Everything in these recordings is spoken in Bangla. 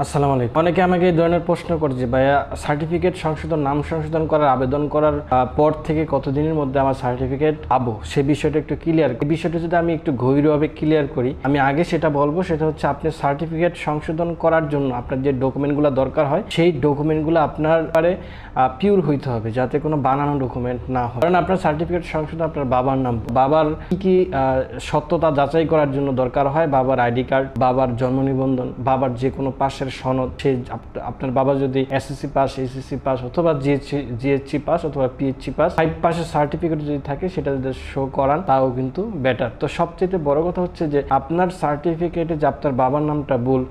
আসসালামু আলাইকুম। অনেকে আমাকে এই ধরনের প্রশ্ন করে যে ভাইয়া সার্টিফিকেট সংশোধন নাম সংশোধন করার আবেদন করার পর থেকে কতদিনের মধ্যে আমার সার্টিফিকেট পাবো, সে বিষয়টা একটু ক্লিয়ার। এই বিষয়টা যদি আমি একটু গভীরভাবে ক্লিয়ার করি, আমি আগে সেটা বলবো, সেটা হচ্ছে আপনি সার্টিফিকেট সংশোধন করার জন্য আপনার যে ডকুমেন্টগুলো দরকার হয় সেই ডকুমেন্টগুলো আপনার পিওর হইতে হবে, যাতে কোনো বানানো ডকুমেন্ট না হয়। কারণ আপনার সার্টিফিকেট সংশোধন আপনার বাবার নাম, বাবার কি সত্যতা যাচাই করার জন্য দরকার হয়, বাবার আইডি কার্ড, বাবার জন্ম নিবন্ধন, বাবার যে কোনো পাশের সনদ, সে আপনার বাবা যদি এসএসসি পাস, এসএসসি পাস অথবা জিএসসি পাস অথবা পিএইচসি পাস 5 পাসের সার্টিফিকেট যদি থাকে সেটা যদি শো করান তাও কিন্তু বেটার। তো সবচেয়ে বড় কথা হচ্ছে যে আপনার সার্টিফিকেটে যে আপনার বাবার নামটা ভুল,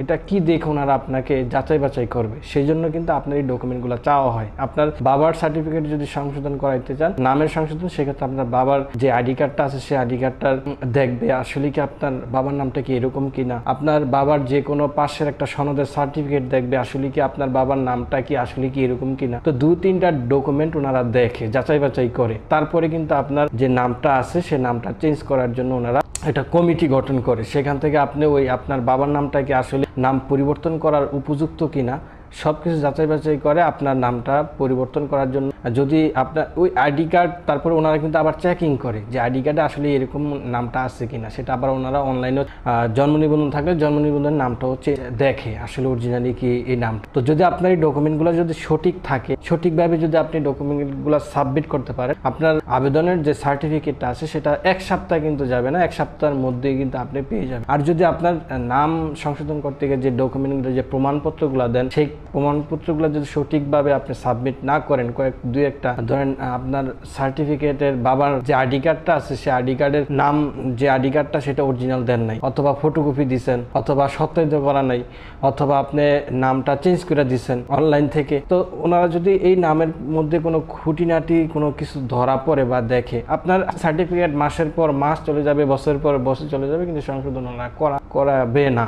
এটা কি দেখে ওনারা আপনাকে যাচাই বাছাই করবে, সেই জন্য কিন্তু আপনার এই ডকুমেন্টগুলো চাওয়া হয়। আপনার বাবার সার্টিফিকেট যদি সংশোধন করাইতে চান, নামের সংশোধন, সেক্ষেত্রে আপনার বাবার যে আইডি কার্ডটা আছে সেই আইডি কার্ডটা দেখবে আসলে কি আপনার বাবার নামটা কি এরকম কিনা। আপনার বাবার যে কোনো পাশের একটা সনদের সার্টিফিকেট দেখবে আসলে কি আপনার বাবার নামটা কি আসলে কি এরকম কিনা। তো 2-3টা ডকুমেন্ট ওনারা দেখে যাচাই বাছাই করে, তারপরে কিন্তু আপনার যে নামটা আছে সে নামটা চেঞ্জ করার জন্য ওনারা একটা কমিটি গঠন করে। সেখান থেকে আপনি ওই আপনার বাবার নামটাকে আসলে নাম পরিবর্তন করার উপযুক্ত কিনা সবকিছু যাচাই বাছাই করে আপনার নামটা পরিবর্তন করার জন্য। যদি আপনার ওই আইডি কার্ড, তারপরে ওনারা কিন্তু আবার চেকিং করে যে আইডি কার্ডে আসলে এরকম নামটা আছে কিনা, সেটা আবার ওনারা অনলাইনে জন্ম নিবন্ধন থাকলে জন্ম নিবন্ধনের নামটা হচ্ছে দেখে আসলে অরিজিনালি কি এই নামটা। তো যদি আপনার এই ডকুমেন্টগুলো যদি সঠিক থাকে, সঠিকভাবে যদি আপনি ডকুমেন্টগুলো সাবমিট করতে পারেন, আপনার আবেদনের যে সার্টিফিকেটটা আছে সেটা 1 সপ্তাহ কিন্তু যাবে না, 1 সপ্তাহের মধ্যেই কিন্তু আপনি পেয়ে যাবেন। আর যদি আপনার নাম সংশোধন করতে গিয়ে যে ডকুমেন্টগুলো, যে প্রমাণপত্রগুলো দেন, সেই প্রমাণপত্রগুলো যদি সঠিকভাবে আপনি সাবমিট না করেন, দুই একটা ধরেন আপনার সার্টিফিকেটের বাবার যে আইডি কার্ডটা আছে সেই আইডি কার্ডের নাম, যে আইডি কার্ডটা সেটা অরিজিনাল দেন নাই, অথবা ফটোকপি দিচ্ছেন, অথবা সত্যায়িত করা নাই, অথবা আপনি নামটা চেঞ্জ করে দিচ্ছেন অনলাইন থেকে, তো ওনারা যদি এই নামের মধ্যে কোনো খুঁটিনাটি কোনো কিছু ধরা পড়ে বা দেখে, আপনার সার্টিফিকেট মাসের পর মাস চলে যাবে, বছরের পর বছর চলে যাবে, কিন্তু সংশোধন করাবে না।